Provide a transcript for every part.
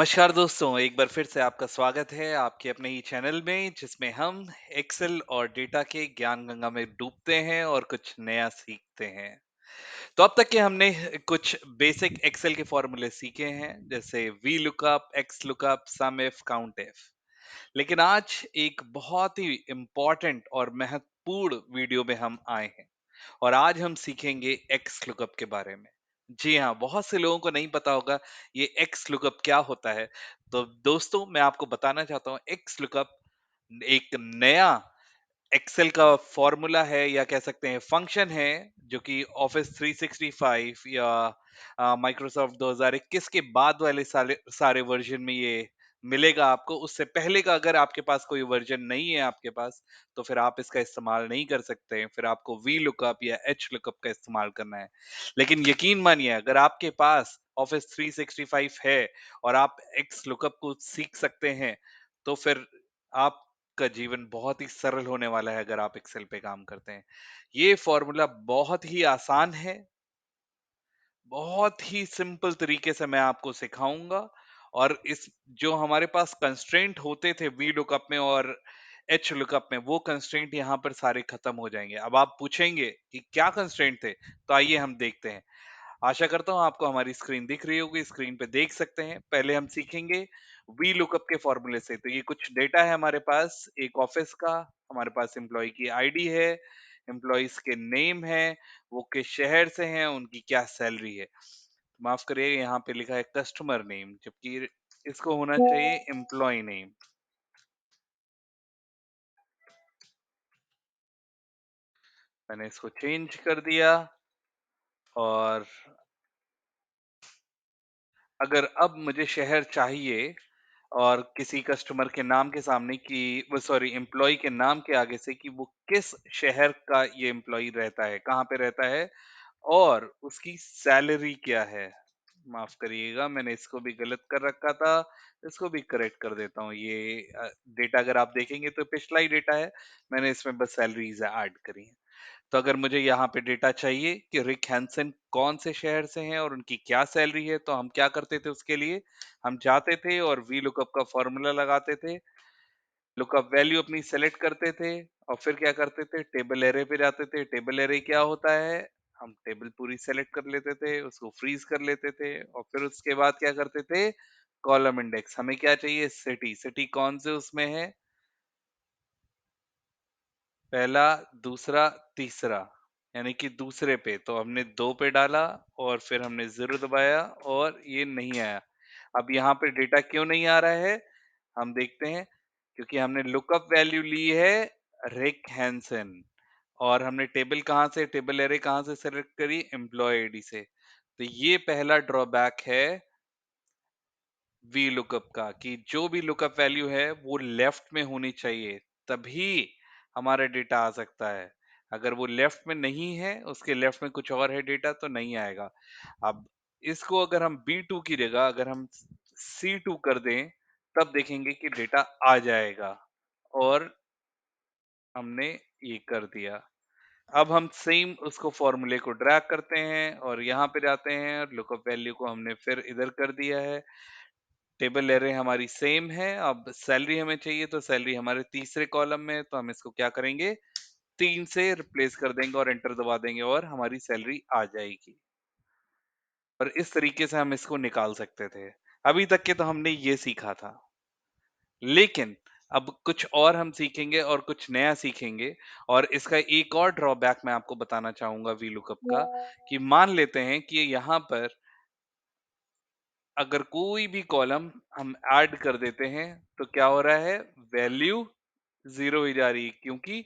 नमस्कार दोस्तों, एक बार फिर से आपका स्वागत है आपके अपने ही चैनल में जिसमें हम एक्सेल और डेटा के ज्ञान गंगा में डूबते हैं और कुछ नया सीखते हैं। तो अब तक के हमने कुछ बेसिक एक्सेल के फॉर्मूले सीखे हैं जैसे V lookup, X lookup, sum if, count if. लेकिन आज एक बहुत ही इम्पोर्टेंट और महत्वपूर्ण वीडियो में हम आए हैं और आज हम सीखेंगे एक्स लुकअप के बारे में। जी हाँ, बहुत से लोगों को नहीं पता होगा ये एक्स लुकअप क्या होता है। तो दोस्तों मैं आपको बताना चाहता हूँ एक्स लुकअप एक नया एक्सेल का फॉर्मूला है या कह सकते हैं फंक्शन है जो कि ऑफिस 365 या माइक्रोसॉफ्ट 2021 के बाद वाले सारे सारे वर्जन में ये मिलेगा आपको। उससे पहले का अगर आपके पास कोई वर्जन नहीं है आपके पास तो फिर आप इसका इस्तेमाल नहीं कर सकते हैं, फिर आपको वी लुकअप या एच लुकअप का इस्तेमाल करना है। लेकिन यकीन मानिए अगर आपके पास ऑफिस 365 है और आप एक्स लुकअप को सीख सकते हैं तो फिर आपका जीवन बहुत ही सरल होने वाला है अगर आप एक्सेल पे काम करते हैं। ये फॉर्मूला बहुत ही आसान है, बहुत ही सिंपल तरीके से मैं आपको सिखाऊंगा और इस जो हमारे पास कंस्ट्रेंट होते थे वी लुकअप में और एच लुकअप में वो कंस्ट्रेंट यहाँ पर सारे खत्म हो जाएंगे। अब आप पूछेंगे कि क्या कंस्ट्रेंट थे, तो आइए हम देखते हैं। आशा करता हूँ आपको हमारी स्क्रीन दिख रही होगी, स्क्रीन पे देख सकते हैं। पहले हम सीखेंगे वी लुकअप के फॉर्मूले से। तो ये कुछ डेटा है हमारे पास एक ऑफिस का, हमारे पास एम्प्लॉय की आईडी है, एम्प्लॉइज के नेम है, वो किस शहर से हैं, उनकी क्या सैलरी है। माफ करिए यहाँ पे लिखा है कस्टमर नेम जबकि इसको होना चाहिए एम्प्लॉय नेम। मैंने इसको चेंज कर दिया और अगर अब मुझे शहर चाहिए और किसी कस्टमर के नाम के सामने कि वो सॉरी एम्प्लॉय के नाम के आगे से कि वो किस शहर का ये एम्प्लॉय रहता है, कहाँ पे रहता है और उसकी सैलरी क्या है। माफ करिएगा मैंने इसको भी गलत कर रखा था, इसको भी करेक्ट कर देता हूँ। ये डेटा अगर आप देखेंगे तो पिछला ही डेटा है, मैंने इसमें बस सैलरीज ऐड करी हैं। तो अगर मुझे यहाँ पे डेटा चाहिए कि रिक हैंसन कौन से शहर से हैं और उनकी क्या सैलरी है, तो हम क्या करते थे उसके लिए, हम जाते थे और वी लुकअप का फॉर्मूला लगाते थे, लुकअप वैल्यू अपनी सेलेक्ट करते थे और फिर क्या करते थे टेबल एरे पे जाते थे। टेबल एरे क्या होता है, हम टेबल पूरी सेलेक्ट कर लेते थे, उसको फ्रीज कर लेते थे और फिर उसके बाद क्या करते थे कॉलम इंडेक्स। हमें क्या चाहिए सिटी, सिटी कौन से उसमें है, पहला, दूसरा, तीसरा, यानी कि दूसरे पे तो हमने 2 पे डाला और फिर हमने 0 दबाया और ये नहीं आया। अब यहाँ पे डेटा क्यों नहीं आ रहा है? हम देखते हैं क्योंकि हमने लुकअप वैल्यू ली है रिक हैंसन और हमने टेबल कहाँ से, टेबल एरे कहाँ से सेलेक्ट करी, एम्प्लॉय आईडी से। तो ये पहला ड्रॉबैक है वी लुकअप का कि जो भी लुकअप वैल्यू है वो लेफ्ट में होनी चाहिए, तभी हमारा डेटा आ सकता है। अगर वो लेफ्ट में नहीं है, उसके लेफ्ट में कुछ और है डेटा तो नहीं आएगा। अब इसको अगर हम बी टू की जगह अगर हम सी टू कर दें तब देखेंगे कि डेटा आ जाएगा और हमने ये कर दिया। अब हम सेम उसको फॉर्मूले को ड्रैग करते हैं और यहाँ पे जाते हैं और लुकअप वैल्यू को हमने फिर इधर कर दिया है। टेबल एरे हमारी सेम है, अब सैलरी हमें चाहिए तो सैलरी हमारे तीसरे कॉलम में है, तो हम इसको क्या करेंगे 3 से रिप्लेस कर देंगे और एंटर दबा देंगे और हमारी सैलरी आ जाएगी। और इस तरीके से हम इसको निकाल सकते थे। अभी तक के तो हमने ये सीखा था। लेकिन अब कुछ और हम सीखेंगे और कुछ नया सीखेंगे और इसका एक और ड्रॉबैक मैं आपको बताना चाहूँगा वीलुकअप का कि मान लेते हैं कि यहाँ पर अगर कोई भी कॉलम हम ऐड कर देते हैं तो क्या हो रहा है वैल्यू जीरो ही जा रही है क्योंकि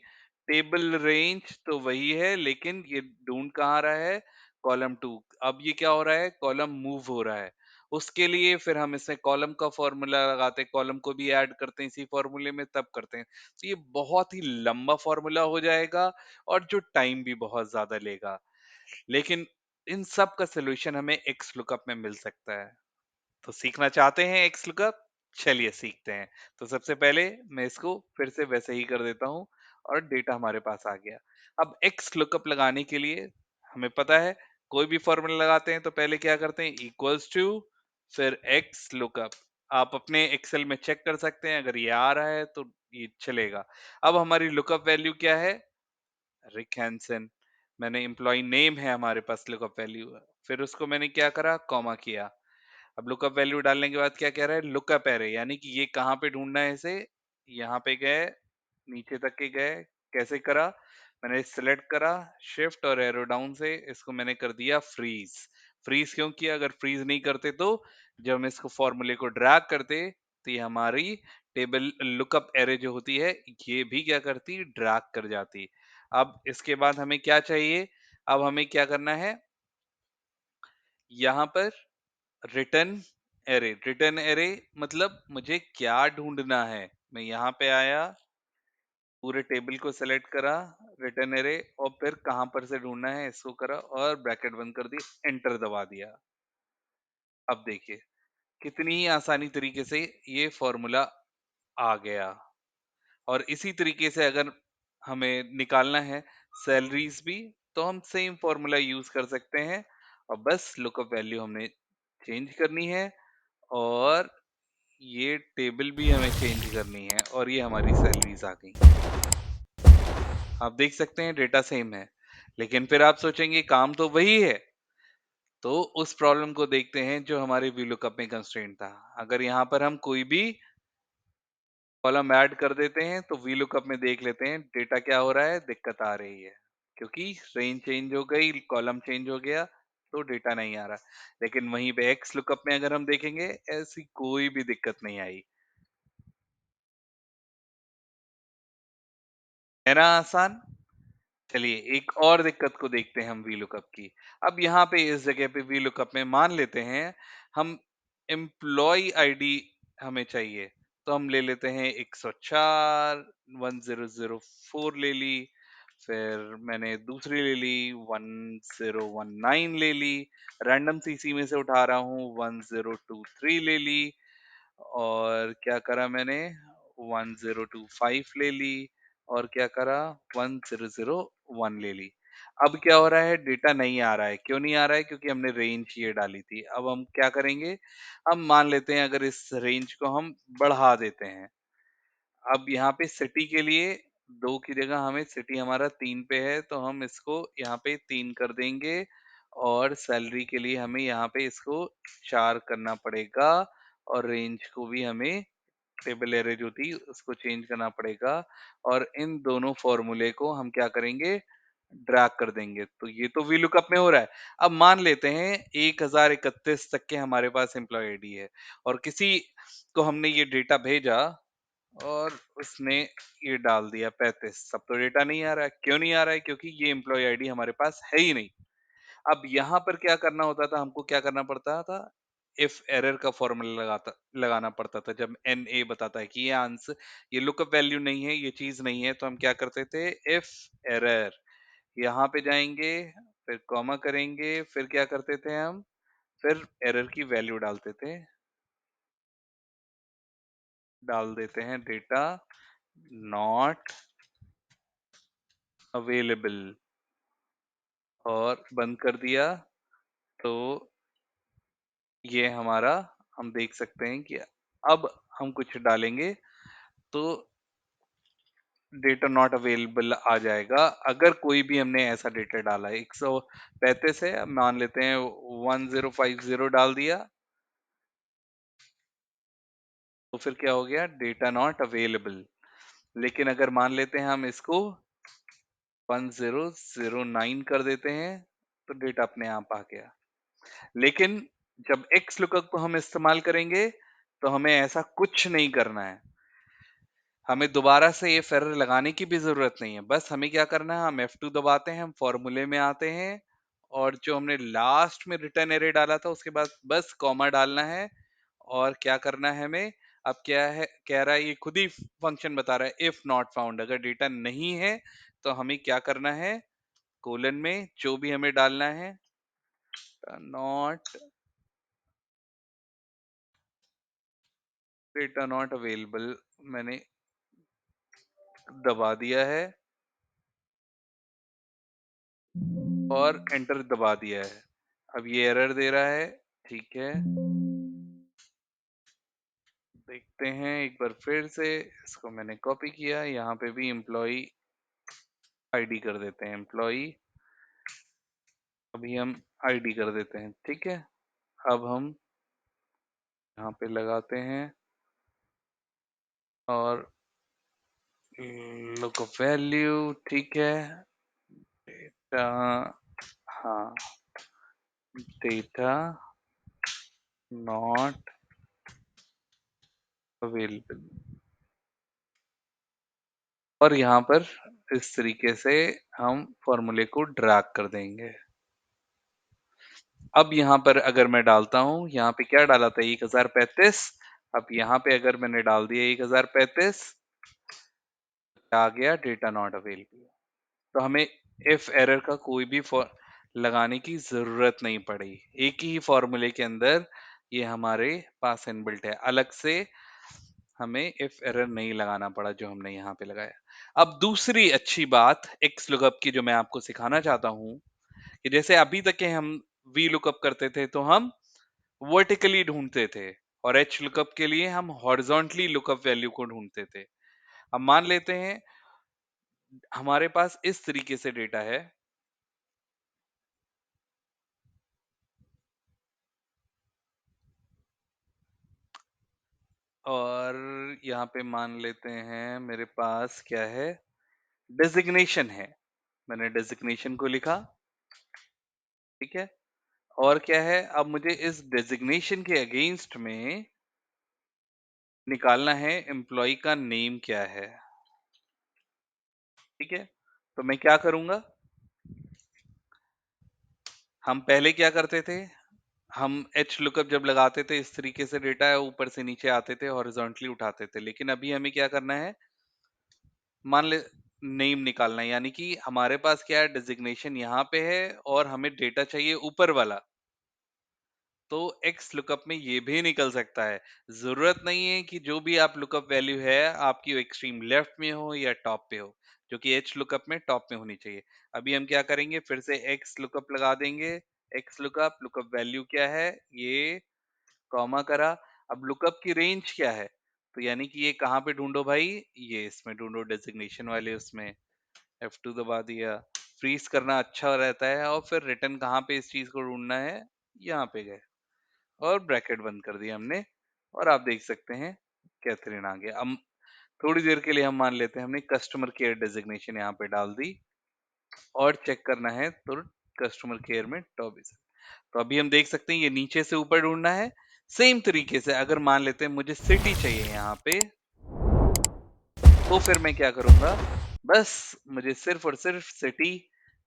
टेबल रेंज तो वही है लेकिन ये ढूंढ कहाँ रहा है कॉलम 2। अब ये क्या हो रहा है कॉलम मूव हो रहा है, उसके लिए फिर हम इसमें कॉलम का फॉर्मूला लगाते हैं, कॉलम को भी ऐड करते हैं इसी फॉर्मूले में तब करते हैं। तो ये बहुत ही लंबा फॉर्मूला हो जाएगा और जो टाइम भी बहुत ज्यादा लेगा। लेकिन इन सब का सोल्यूशन हमें एक्स लुकअप में मिल सकता है। तो सीखना चाहते हैं एक्स लुकअप? चलिए सीखते हैं। तो सबसे पहले मैं इसको फिर से वैसे ही कर देता हूँ और डेटा हमारे पास आ गया। अब एक्स लुकअप लगाने के लिए हमें पता है कोई भी फॉर्मूला लगाते हैं तो पहले क्या करते हैं इक्वल्स टू फिर एक्स लुकअप। आप अपने एक्सेल में चेक कर सकते हैं, अगर ये आ रहा है तो ये चलेगा। अब हमारी लुकअप वैल्यू क्या है? रिक हैंसन। मैंने एम्प्लॉयी नेम है हमारे पास लुकअप वैल्यू, फिर उसको मैंने क्या करा? कॉमा किया। अब लुकअप वैल्यू डालने के बाद क्या कह रहा है? लुकअप एरे, यानी कि ये कहाँ पे ढूंढना है इसे? यहाँ पे गए, नीचे तक के गए। कैसे करा? मैंने सिलेक्ट करा, शिफ्ट और एरो डाउन से इसको मैंने कर दिया फ्रीज। फ्रीज क्यों किया? अगर फ्रीज नहीं करते तो जब हम इसको फॉर्मूले को ड्रैग करते तो ये हमारी टेबल लुकअप एरे जो होती है ये भी क्या करती? ड्रैग कर जाती। अब इसके बाद हमें क्या चाहिए? अब हमें क्या करना है? यहाँ पर रिटर्न एरे मतलब मुझे क्या ढूंढना है? मैं यहाँ पे आया, पूरे टेबल को सेलेक्ट करा, रिटर्न एरे, और फिर कहां पर से ढूंढना है इसको करा और ब्रैकेट बंद कर दी, एंटर दबा दिया। अब देखिए कितनी ही आसानी तरीके से ये फॉर्मूला आ गया। और इसी तरीके से अगर हमें निकालना है सैलरीज भी, तो हम सेम फॉर्मूला यूज कर सकते हैं, और बस लुकअप वैल्यू हमने चेंज करनी है, और ये टेबल भी हमें चेंज करनी है, और ये हमारी सैलरीज आ गई। आप देख सकते हैं डेटा सेम है, लेकिन फिर आप सोचेंगे काम तो वही है। तो उस प्रॉब्लम को देखते हैं जो हमारे VLOOKUP में कंस्ट्रेंट था। अगर यहाँ पर हम कोई भी कॉलम ऐड कर देते हैं तो VLOOKUP में देख लेते हैं डेटा क्या हो रहा है, दिक्कत आ रही है, क्योंकि रेंज चेंज हो गई, कॉलम चेंज हो गया, तो डेटा नहीं आ रहा। लेकिन वहीं पे XLOOKUP में अगर हम देखेंगे ऐसी कोई भी दिक्कत नहीं आई। है ना आसान? चलिए एक और दिक्कत को देखते हैं हम VLOOKUP की। अब यहाँ पे इस जगह पे VLOOKUP में मान लेते हैं हम एम्प्लॉय आईडी हमें चाहिए, तो हम ले लेते हैं 104 1004 ले ली, फिर मैंने दूसरी ले ली 1019 ले ली, रैंडम सीसी में से उठा रहा हूँ 1023 ले ली, और क्या करा मैंने? 1025 ले ली, और क्या करा? 1001 ले ली। अब क्या हो रहा है? डेटा नहीं आ रहा है। क्यों नहीं आ रहा है? क्योंकि हमने रेंज ये डाली थी। अब हम क्या करेंगे? हम मान लेते हैं अगर इस रेंज को हम बढ़ा देते हैं। अब यहाँ पे सिटी के लिए 2 की जगह हमें सिटी हमारा 3 पे है, तो हम इसको यहाँ पे 3 कर देंगे, और सैलरी के लिए हमें यहाँ पे इसको 4 करना पड़ेगा, और रेंज को भी हमें टेबल एरे जो थी उसको चेंज करना पड़ेगा, और इन दोनों फॉर्मूले को हम क्या करेंगे? ड्रैग कर देंगे। तो ये तो VLOOKUP में हो रहा है। अब मान लेते हैं 1031 तक के हमारे पास एम्प्लॉय आईडी है, और किसी को हमने ये डेटा भेजा और उसने ये डाल दिया 35। तब तो डेटा नहीं आ रहा है। क्यों नहीं आ रहा है? क्योंकि ये एम्प्लॉय आईडी हमारे पास है ही नहीं। अब यहाँ पर क्या करना होता था? हमको क्या करना पड़ता था? इफ एरर का फॉर्मूला लगाना पड़ता था। जब NA बताता है कि ये आंसर, ये लुकअप वैल्यू नहीं है, ये चीज नहीं है, तो हम क्या करते थे? इफ एरर, यहाँ पे जाएंगे, फिर कॉमा करेंगे, फिर क्या करते थे हम? फिर एरर की वैल्यू डालते थे, डाल देते हैं डेटा नॉट अवेलेबल, और बंद कर दिया। तो ये हमारा, हम देख सकते हैं कि अब हम कुछ डालेंगे तो डेटा नॉट अवेलेबल आ जाएगा। अगर कोई भी हमने ऐसा डेटा डाला है, 135 है, अब मान लेते हैं 1050 डाल दिया, तो फिर क्या हो गया? Data not available. लेकिन अगर मान लेते हैं हम इसको 1009 कर देते हैं, तो डेटा अपने आप आ गया। लेकिन जब एक्स लुकअप को हम इस्तेमाल करेंगे तो हमें ऐसा कुछ नहीं करना है। हमें दोबारा से ये एरर लगाने की भी जरूरत नहीं है। बस हमें क्या करना है? हम F2 दबाते हैं, हम फॉर्मूले में आते हैं, और जो हमने लास्ट में रिटर्न एरे डाला था उसके बाद बस कॉमा डालना है, और क्या करना है हमें? अब क्या है कह रहा है? ये खुद ही फंक्शन बता रहा है इफ नॉट फाउंड, अगर डेटा नहीं है तो हमें क्या करना है? कोलन में जो भी हमें डालना है, नॉट डेटा नॉट अवेलेबल, मैंने दबा दिया है और एंटर दबा दिया है। अब ये एरर दे रहा है, ठीक है। देखते हैं एक बार फिर से। इसको मैंने कॉपी किया, यहाँ पे भी एम्प्लॉई आईडी कर देते हैं, एम्प्लॉई। अभी हम आईडी कर देते हैं, ठीक है। अब हम यहाँ पे लगाते हैं और लुकअप वैल्यू, ठीक है। डेटा, हाँ, डेटा नॉट अवेलेबल। और यहाँ पर इस तरीके से हम फॉर्मूले को ड्रैग कर देंगे। अब यहाँ पर अगर मैं डालता हूँ, यहाँ पे क्या डाला था, 1035। अब यहाँ पे अगर मैंने डाल दिया 1035, क्या आ गया, डेटा नॉट अवेलेबल। तो हमें इफ एरर का कोई भी लगाने की जरूरत नहीं पड़ी। एक ही फॉर्मूले के अंदर ये हमारे पास इनबिल्ट है, अलग से हमें इफ एरर नहीं लगाना पड़ा जो हमने यहाँ पे लगाया। अब दूसरी अच्छी बात एक्स लुकअप की जो मैं आपको सिखाना चाहता हूँ, कि जैसे अभी तक के हम वी लुकअप करते थे तो हम वर्टिकली ढूंढते थे, और एच लुकअप के लिए हम हॉरिजॉन्टली लुकअप वैल्यू को ढूंढते थे। अब मान लेते हैं हमारे पास इस तरीके से डेटा है, और यहाँ पे मान लेते हैं मेरे पास क्या है, डेजिग्नेशन है। मैंने डेजिग्नेशन को लिखा, ठीक है। और क्या है, अब मुझे इस डेजिग्नेशन के अगेंस्ट में निकालना है एम्प्लॉय का नेम क्या है, ठीक है। तो मैं क्या करूंगा, हम पहले क्या करते थे, हम एच लुकअप जब लगाते थे इस तरीके से डेटा ऊपर से नीचे आते थे, हॉरिजॉन्टली उठाते थे। लेकिन अभी हमें क्या करना है, मान ले नेम निकालना है, यानी कि हमारे पास क्या है, डेजिग्नेशन यहाँ पे है और हमें डेटा चाहिए ऊपर वाला। तो एक्स लुकअप में ये भी निकल सकता है। जरूरत नहीं है कि जो भी आप लुकअप वैल्यू है आपकी एक्सट्रीम लेफ्ट में हो या टॉप पे हो, जो कि एच लुकअप में टॉप में होनी चाहिए। अभी हम क्या करेंगे, फिर से एक्स लुकअप लगा देंगे। एक्स लुकअप, लुकअप वैल्यू क्या है, ये कॉमा करा। अब लुकअप की रेंज क्या है, तो यानी कि ये कहाँ पे ढूंढो भाई, ये इसमें ढूंढो, डेजिग्नेशन वाले उसमें। F2 दबा दिया। फ्रीज करना अच्छा रहता है, और फिर रिटर्न कहाँ पे इस चीज को ढूंढना है, यहाँ पे गए, और ब्रैकेट बंद कर दिया हमने। और आप देख सकते हैं कैथरीन आ गया। अब थोड़ी देर के लिए हम मान लेते हैं हमने कस्टमर केयर डेजिग्नेशन यहाँ पे डाल दी, और चेक करना है तो कस्टमर केयर में टॉप। तो अभी हम देख सकते हैं ये नीचे से ऊपर ढूंढना है। सेम तरीके से अगर मान लेते हैं मुझे सिटी चाहिए यहाँ पे, तो फिर मैं क्या करूंगा, बस मुझे सिर्फ और सिर्फ सिटी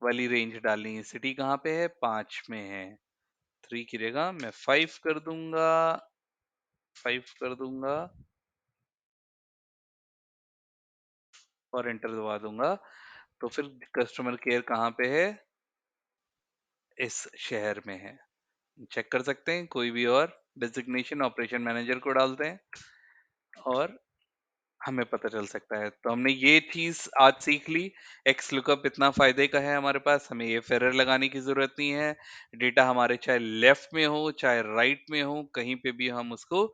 वाली रेंज डालनी है। सिटी कहाँ पे है, 5 में है। 3 की जगह मैं 5 कर दूंगा, 5 कर दूंगा, और एंटर दबा दूंगा। तो फिर कस्टमर केयर कहाँ पे है, इस शहर में है। चेक कर सकते हैं, कोई भी और डेजिग्नेशन ऑपरेशन मैनेजर को डालते हैं और हमें पता चल सकता है। तो हमने ये चीज आज सीख ली। एक्स लुकअप इतना फायदे का है हमारे पास, हमें ये फेरर लगाने की जरूरत नहीं है। डेटा हमारे चाहे लेफ्ट में हो चाहे राइट में हो, कहीं पे भी हम उसको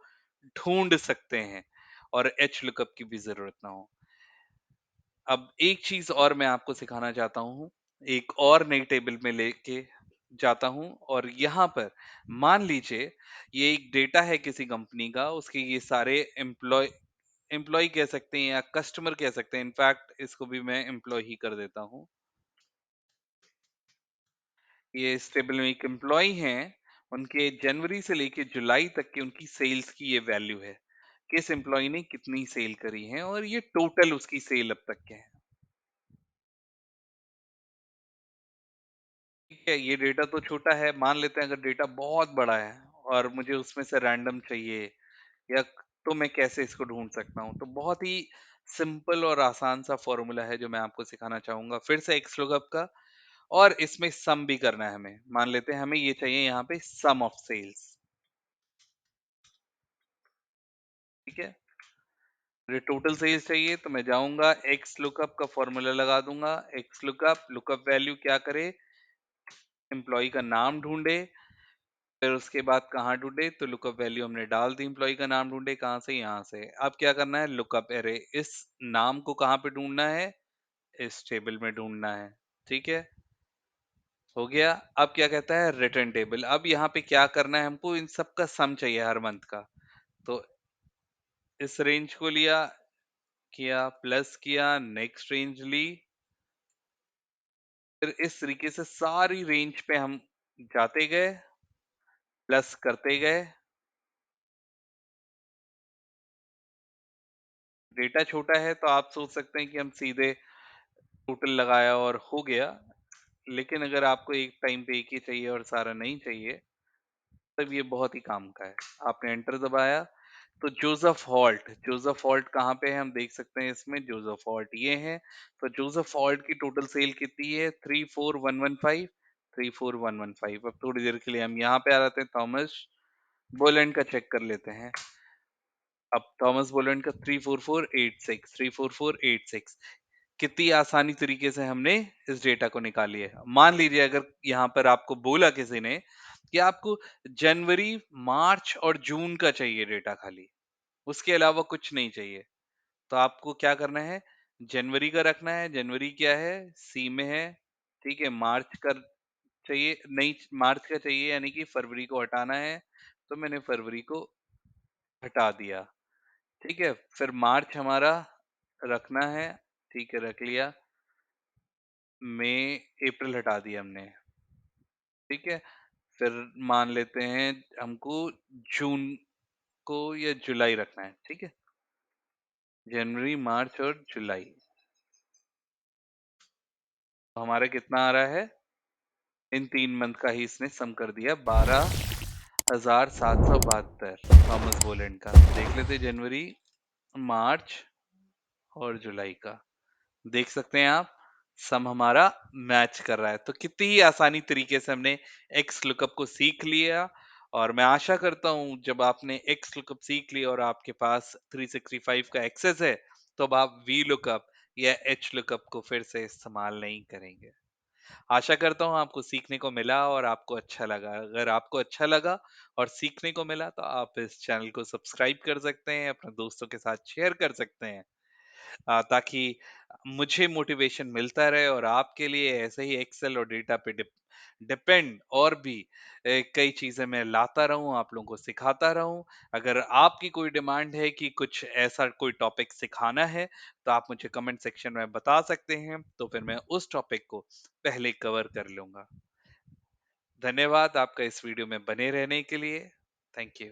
ढूंढ सकते हैं, और एच लुकअप की भी जरूरत ना हो। अब एक चीज और मैं आपको सिखाना चाहता हूँ, एक और नई टेबल में लेके जाता हूँ। और यहाँ पर मान लीजिए ये एक डेटा है किसी कंपनी का, उसके ये सारे एम्प्लॉय, एम्प्लॉय कह सकते हैं या कस्टमर कह सकते हैं, इनफैक्ट इसको भी मैं एम्प्लॉय ही कर देता हूँ। ये इस टेबल में एक एम्प्लॉय हैं, उनके जनवरी से लेके जुलाई तक की उनकी सेल्स की ये वैल्यू है, किस एम्प्लॉय ने कितनी सेल करी है, और ये टोटल उसकी सेल अब तक के है। ठीक है, ये डेटा तो छोटा है, मान लेते हैं अगर डेटा बहुत बड़ा है और मुझे उसमें से रैंडम चाहिए, या तो मैं कैसे इसको ढूंढ सकता हूँ। तो बहुत ही सिंपल और आसान सा फॉर्मूला है जो मैं आपको सिखाना चाहूंगा, फिर से एक्स लुकअप का। और इसमें सम भी करना है हमें। मान लेते हैं हमें ये चाहिए यहाँ पे सम ऑफ सेल्स, ठीक है। मुझे टोटल सेल्स चाहिए, तो मैं जाऊंगा एक्स लुकअप का फॉर्मूला लगा दूंगा। एक्स लुकअप, लुकअप वैल्यू क्या करे, एम्प्लॉय का नाम ढूंढे, फिर उसके बाद कहाँ ढूंढे, तो लुकअप वैल्यू हमने डाल दी, एम्प्लॉय का नाम ढूंढे, कहाँ से, यहाँ से। अब क्या करना है, लुकअप एरे, इस नाम को कहाँ पे ढूंढना है, इस टेबल में ढूंढना है। ठीक है, हो गया। अब क्या कहता है, रिटर्न टेबल। अब यहाँ पे क्या करना है, हमको इन सब का सम चाहिए हर मंथ का। तो इस रेंज को लिया, किया, प्लस किया, नेक्स्ट रेंज ली, फिर इस तरीके से सारी रेंज पे हम जाते गए, प्लस करते गए। डेटा छोटा है तो आप सोच सकते हैं कि हम सीधे टोटल लगाया और हो गया। लेकिन अगर आपको एक टाइम पे एक ही चाहिए और सारा नहीं चाहिए, तब ये बहुत ही काम का है। आपने एंटर दबाया, तो जोसेफ हॉल्ट कहाँ पे है, हम देख सकते हैं इसमें जोसेफ हॉल्ट ये है। तो जोसेफ हॉल्ट की टोटल सेल कितनी है, 34115। 34115। अब थोड़ी देर के लिए हम यहाँ पे आ जाते हैं, थॉमस बोलैंड का चेक कर लेते हैं। अब थॉमस बोलैंड का 34486, 34486। कितनी आसानी तरीके से हमने इस डेटा को निकाली है। मान लीजिए अगर यहाँ पर आपको बोला किसी ने कि आपको जनवरी, मार्च और जून का चाहिए डेटा खाली, उसके अलावा कुछ नहीं चाहिए, तो आपको क्या करना है, जनवरी का रखना है। जनवरी क्या है, सी में है। ठीक है, मार्च का चाहिए नहीं, मार्च का चाहिए यानी कि फरवरी को हटाना है, तो मैंने फरवरी को हटा दिया। ठीक है, फिर मार्च हमारा रखना है। ठीक है, रख लिया। मई, अप्रैल हटा दिया हमने। ठीक है, फिर मान लेते हैं हमको जून को या जुलाई रखना है। ठीक है, जनवरी, मार्च और जुलाई। तो हमारा कितना आ रहा है, इन 3 मंथ का ही इसने सम कर दिया, 12,772 थॉमस बोलेंड का। देख लेते जनवरी, मार्च और जुलाई का। देख सकते हैं आप, सम हमारा मैच कर रहा है। तो कितनी ही आसानी तरीके से हमने एक्स लुकअप को सीख लिया। और मैं आशा करता हूं जब आपने एक्स लुकअप सीख लिया और आपके पास 365 का एक्सेस है, तो अब आप वी लुकअप या एच लुकअप को फिर से इस्तेमाल नहीं करेंगे। आशा करता हूँ आपको सीखने को मिला और आपको अच्छा लगा। अगर आपको अच्छा लगा और सीखने को मिला, तो आप इस चैनल को सब्सक्राइब कर सकते हैं, अपने दोस्तों के साथ शेयर कर सकते हैं, ताकि मुझे मोटिवेशन मिलता रहे और आपके लिए ऐसे ही एक्सेल और डेटा पे डिपेंड और भी कई चीजें मैं लाता रहूं, आप लोगों को सिखाता रहूं। अगर आपकी कोई डिमांड है कि कुछ ऐसा कोई टॉपिक सिखाना है, तो आप मुझे कमेंट सेक्शन में बता सकते हैं, तो फिर मैं उस टॉपिक को पहले कवर कर लूंगा। धन्यवाद आपका इस वीडियो में बने रहने के लिए। Thank you.